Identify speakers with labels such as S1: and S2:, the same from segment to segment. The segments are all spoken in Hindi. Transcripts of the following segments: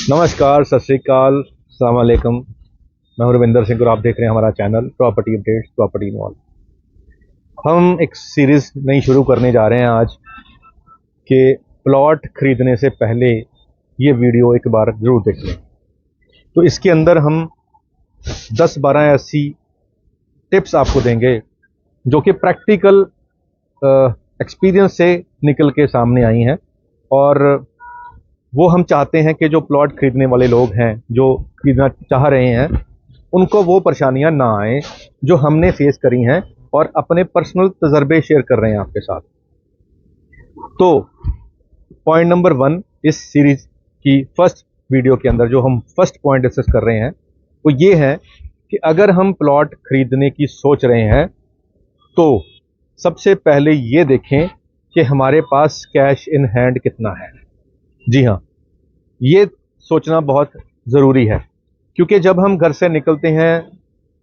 S1: नमस्कार, सत श्री अकाल, अस्सलाम वालेकुम। मैं हूं रविंदर सिंह और आप देख रहे हैं हमारा channel property updates, property involve. हम एक सीरीज नई शुरू करने जा रहे हैं आज कि प्लॉट खरीदने से पहले ये वीडियो एक बार ज़रूर देख लें। तो इसके अंदर हम 10-12 ऐसी टिप्स आपको देंगे जो कि प्रैक्टिकल एक्सपीरियंस से निकल के सामने आई हैं, और वो हम चाहते हैं कि जो प्लॉट खरीदने वाले लोग हैं, जो खरीदना चाह रहे हैं, उनको वो परेशानियां ना आए जो हमने फेस करी हैं, और अपने पर्सनल तजर्बे शेयर कर रहे हैं आपके साथ। तो पॉइंट नंबर 1 इस सीरीज की फर्स्ट वीडियो के अंदर जो हम फर्स्ट पॉइंट डिस्कस कर रहे हैं वो ये है कि अगर हम प्लॉट खरीदने की सोच रहे हैं तो सबसे पहले ये देखें कि हमारे पास कैश इन हैंड कितना है। जी हाँ, ये सोचना बहुत ज़रूरी है, क्योंकि जब हम घर से निकलते हैं,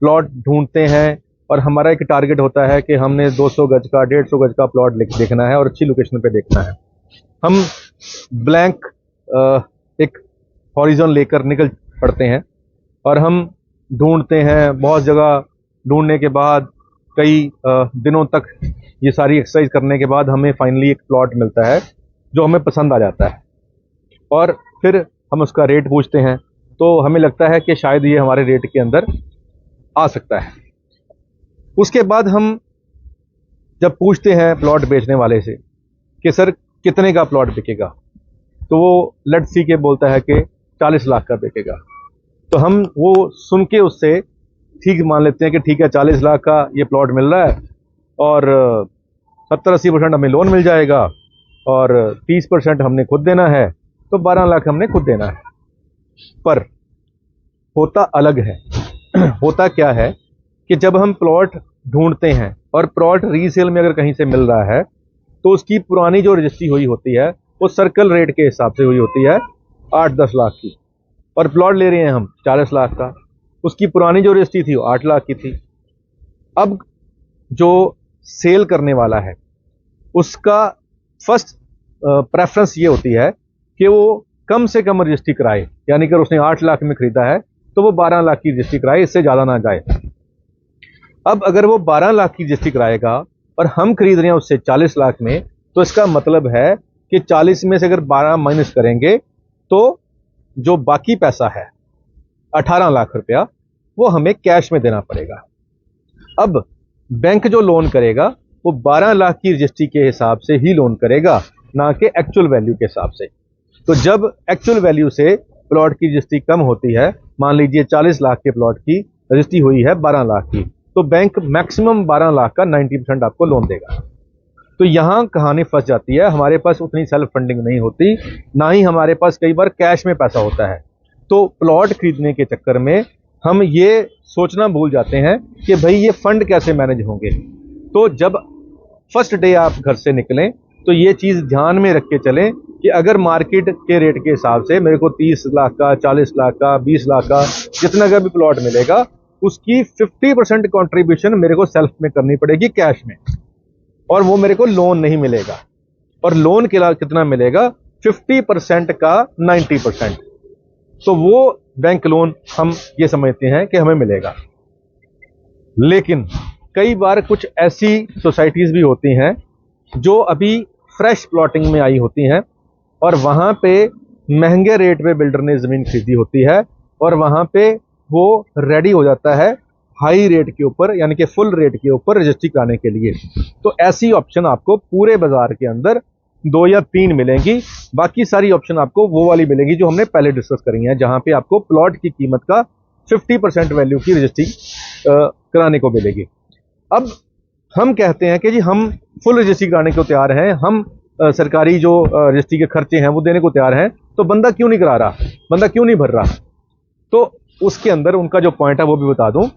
S1: प्लॉट ढूंढते हैं, और हमारा एक टारगेट होता है कि हमने 200 गज का 150 गज का प्लॉट देखना है और अच्छी लोकेशन पे देखना है, हम ब्लैंक एक हॉरिजॉन लेकर निकल पड़ते हैं और हम ढूंढते हैं। बहुत जगह ढूंढने के बाद कई दिनों तक ये सारी एक्सरसाइज करने के बाद हमें फाइनली एक प्लॉट मिलता है जो हमें पसंद आ जाता है, और फिर हम उसका रेट पूछते हैं तो हमें लगता है कि शायद ये हमारे रेट के अंदर आ सकता है। उसके बाद हम जब पूछते हैं प्लॉट बेचने वाले से कि सर कितने का प्लॉट बिकेगा, तो वो लेट्स सी के बोलता है कि 40 लाख का बिकेगा। तो हम वो सुन के उससे ठीक मान लेते हैं कि ठीक है, 40 लाख का ये प्लॉट मिल रहा है और 70-80% हमें लोन मिल जाएगा और 30% हमने खुद देना है, तो 12 लाख हमने खुद देना है। पर होता अलग है। होता क्या है कि जब हम प्लॉट ढूंढते हैं और प्लॉट रीसेल में अगर कहीं से मिल रहा है तो उसकी पुरानी जो रजिस्ट्री हुई होती है वो सर्कल रेट के हिसाब से हुई होती है 8-10 लाख की, और प्लॉट ले रहे हैं हम 40 लाख का। उसकी पुरानी जो रजिस्ट्री थी वो 8 लाख की थी। अब जो सेल करने वाला है उसका फर्स्ट प्रेफरेंस ये होती है कि वो कम से कम रजिस्ट्री कराए, यानी कि उसने 8 लाख में खरीदा है तो वो 12 लाख की रजिस्ट्री कराए, इससे ज़्यादा ना जाए। अब अगर वो 12 लाख की रजिस्ट्री कराएगा और हम खरीद रहे हैं उससे 40 लाख में, तो इसका मतलब है कि 40 में से अगर 12 माइनस करेंगे तो जो बाकी पैसा है 18 लाख रुपया वो हमें कैश में देना पड़ेगा। अब बैंक जो लोन करेगा वो 12 लाख की रजिस्ट्री के हिसाब से ही लोन करेगा, ना कि एक्चुअल वैल्यू के हिसाब से। तो जब एक्चुअल वैल्यू से प्लॉट की रजिस्ट्री कम होती है, मान लीजिए 40 लाख के प्लॉट की रजिस्ट्री हुई है 12 लाख की, तो बैंक मैक्सिमम 12 लाख का 90% आपको लोन देगा। तो यहां कहानी फंस जाती है, हमारे पास उतनी सेल्फ फंडिंग नहीं होती, ना ही हमारे पास कई बार कैश में पैसा होता है। तो प्लॉट खरीदने के चक्कर में हम ये सोचना भूल जाते हैं कि भाई ये फंड कैसे मैनेज होंगे। तो जब फर्स्ट डे आप घर से निकलें तो ये चीज़ ध्यान में रख के चलें कि अगर मार्केट के रेट के हिसाब से मेरे को 30 लाख का, 40 लाख का, 20 लाख का, जितना का भी प्लॉट मिलेगा, उसकी 50% कॉन्ट्रीब्यूशन मेरे को सेल्फ में करनी पड़ेगी कैश में, और वो मेरे को लोन नहीं मिलेगा। और लोन के कितना मिलेगा? 50% का 90%। तो वो बैंक लोन हम ये समझते हैं कि हमें मिलेगा। लेकिन कई बार कुछ ऐसी सोसाइटीज भी होती हैं जो अभी फ्रेश प्लॉटिंग में आई होती हैं, और वहां पे महंगे रेट पे बिल्डर ने जमीन खरीदी होती है, और वहां पे वो रेडी हो जाता है हाई रेट के ऊपर, यानी कि फुल रेट के ऊपर रजिस्ट्री कराने के लिए। तो ऐसी ऑप्शन आपको पूरे बाजार के अंदर 2 या 3 मिलेंगी। बाकी सारी ऑप्शन आपको वो वाली मिलेंगी जो हमने पहले डिस्कस करी है, जहां पे आपको प्लॉट की कीमत का 50% वैल्यू की रजिस्ट्री कराने को मिलेगी। अब हम कहते हैं कि जी हम फुल रजिस्ट्री कराने को तैयार हैं, हम सरकारी जो रजिस्ट्री के खर्चे हैं वो देने को तैयार हैं, तो बंदा क्यों नहीं करा रहा, बंदा क्यों नहीं भर रहा? तो उसके अंदर उनका जो पॉइंट है वो भी बता दूं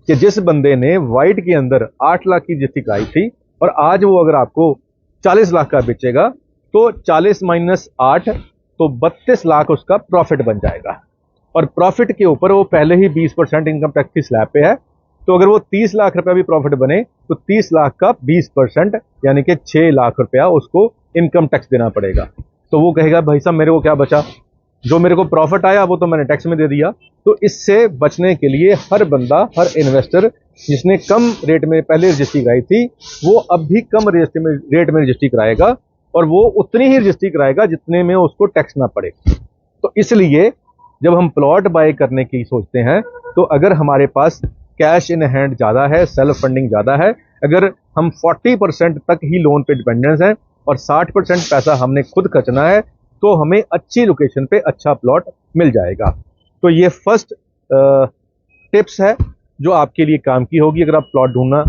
S1: कि जिस बंदे ने वाइट के अंदर 8 लाख की रजिस्ट्री कराई थी और आज वो अगर आपको 40 लाख का बेचेगा, तो 40 माइनस 8 तो 32 लाख उसका प्रॉफिट बन जाएगा। और प्रॉफिट के ऊपर वो पहले ही 20% इनकम टैक्स की स्लैब पे है, तो अगर वो 30 लाख रुपया भी प्रॉफिट बने तो 30 लाख का 20% यानी कि 6 लाख रुपया उसको इनकम टैक्स देना पड़ेगा। तो वो कहेगा भाई साहब मेरे को क्या बचा, जो मेरे को प्रॉफिट आया वो तो मैंने टैक्स में दे दिया। तो इससे बचने के लिए हर बंदा, हर इन्वेस्टर जिसने कम रेट में पहले रजिस्ट्री कराई थी, वो अब भी कम रेट में रजिस्ट्री कराएगा, और वो उतनी ही रजिस्ट्री कराएगा जितने में उसको टैक्स ना पड़े। तो इसलिए जब हम प्लॉट बाय करने की सोचते हैं, तो अगर हमारे पास कैश इन हैंड ज़्यादा है, सेल्फ फंडिंग ज़्यादा है, अगर हम 40% तक ही लोन पे डिपेंडेंस हैं और 60% पैसा हमने खुद खर्चना है, तो हमें अच्छी लोकेशन पे अच्छा प्लॉट मिल जाएगा। तो ये फर्स्ट टिप्स है जो आपके लिए काम की होगी। अगर आप प्लॉट ढूंढना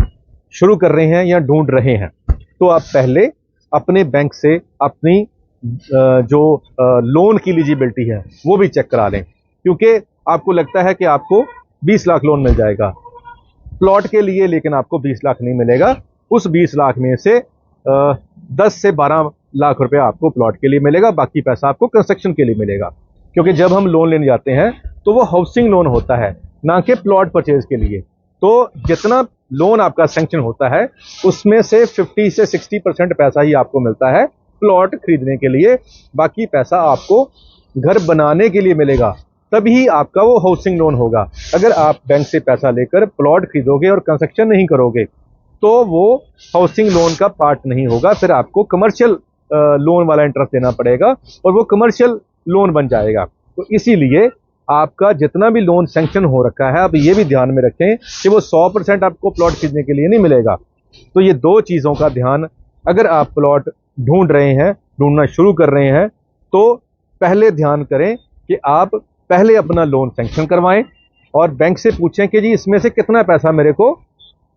S1: शुरू कर रहे हैं या ढूंढ रहे हैं, तो आप पहले अपने बैंक से अपनी जो लोन की एलिजिबिलिटी है वो भी चेक करा लें, क्योंकि आपको लगता है कि आपको 20 लाख लोन मिल जाएगा प्लॉट के लिए, लेकिन आपको 20 लाख नहीं मिलेगा। उस 20 लाख में से 10 से 12 लाख रुपए आपको प्लॉट के लिए मिलेगा, बाकी पैसा आपको कंस्ट्रक्शन के लिए मिलेगा। क्योंकि जब हम लोन लेने जाते हैं तो वो हाउसिंग लोन होता है, ना कि प्लॉट परचेज के लिए। तो जितना लोन आपका सैंक्शन होता है उसमें से 50 से 60% पैसा ही आपको मिलता है प्लॉट खरीदने के लिए, बाकी पैसा आपको घर बनाने के लिए मिलेगा, तभी आपका वो हाउसिंग लोन होगा। अगर आप बैंक से पैसा लेकर प्लॉट खरीदोगे और कंस्ट्रक्शन नहीं करोगे, तो वो हाउसिंग लोन का पार्ट नहीं होगा, फिर आपको कमर्शियल लोन वाला इंटरेस्ट देना पड़ेगा और वो कमर्शियल लोन बन जाएगा। तो इसीलिए आपका जितना भी लोन सैंक्शन हो रखा है, आप ये भी ध्यान में रखें कि वो 100% आपको प्लॉट खरीदने के लिए नहीं मिलेगा। तो ये दो चीज़ों का ध्यान, अगर आप प्लॉट ढूंढ रहे हैं, ढूंढना शुरू कर रहे हैं, तो पहले ध्यान करें कि आप पहले अपना लोन सैंक्शन करवाएं और बैंक से पूछें कि जी इसमें से कितना पैसा मेरे को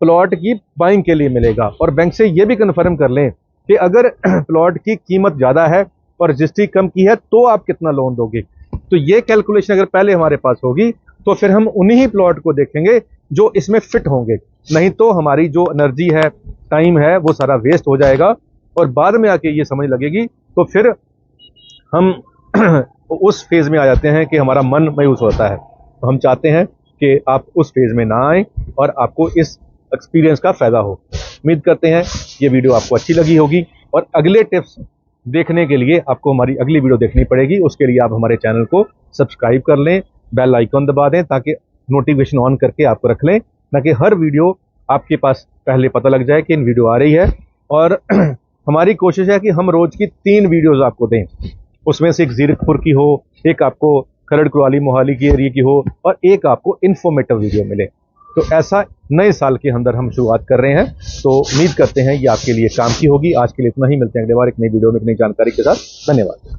S1: प्लॉट की बाइंग के लिए मिलेगा, और बैंक से ये भी कन्फर्म कर लें कि अगर प्लॉट की कीमत ज़्यादा है और रजिस्ट्री कम की है तो आप कितना लोन दोगे। तो ये कैलकुलेशन अगर पहले हमारे पास होगी तो फिर हम उन्हीं ही प्लॉट को देखेंगे जो इसमें फिट होंगे, नहीं तो हमारी जो एनर्जी है, टाइम है, वो सारा वेस्ट हो जाएगा और बाद में आके ये समझ लगेगी, तो फिर हम उस फेज़ में आ जाते हैं कि हमारा मन मायूस होता है। तो हम चाहते हैं कि आप उस फेज़ में ना आए और आपको इस एक्सपीरियंस का फ़ायदा हो। उम्मीद करते हैं ये वीडियो आपको अच्छी लगी होगी, और अगले टिप्स देखने के लिए आपको हमारी अगली वीडियो देखनी पड़ेगी। उसके लिए आप हमारे चैनल को सब्सक्राइब कर लें, बेल आइकन दबा दें ताकि नोटिफिकेशन ऑन करके आपको रख लें, ताकि हर वीडियो आपके पास पहले पता लग जाए कि इन वीडियो आ रही है। और हमारी कोशिश है कि हम रोज़ की 3 वीडियोज़ आपको दें, उसमें से एक जीरकपुर की हो, एक आपको खरड़ कुराली मोहाली की एरिया की हो, और एक आपको इन्फॉर्मेटिव वीडियो मिले। तो ऐसा नए साल के अंदर हम शुरुआत कर रहे हैं, तो उम्मीद करते हैं ये आपके लिए काम की होगी। आज के लिए इतना ही, मिलते हैं अगले बार एक नई वीडियो में एक नई जानकारी के साथ। धन्यवाद।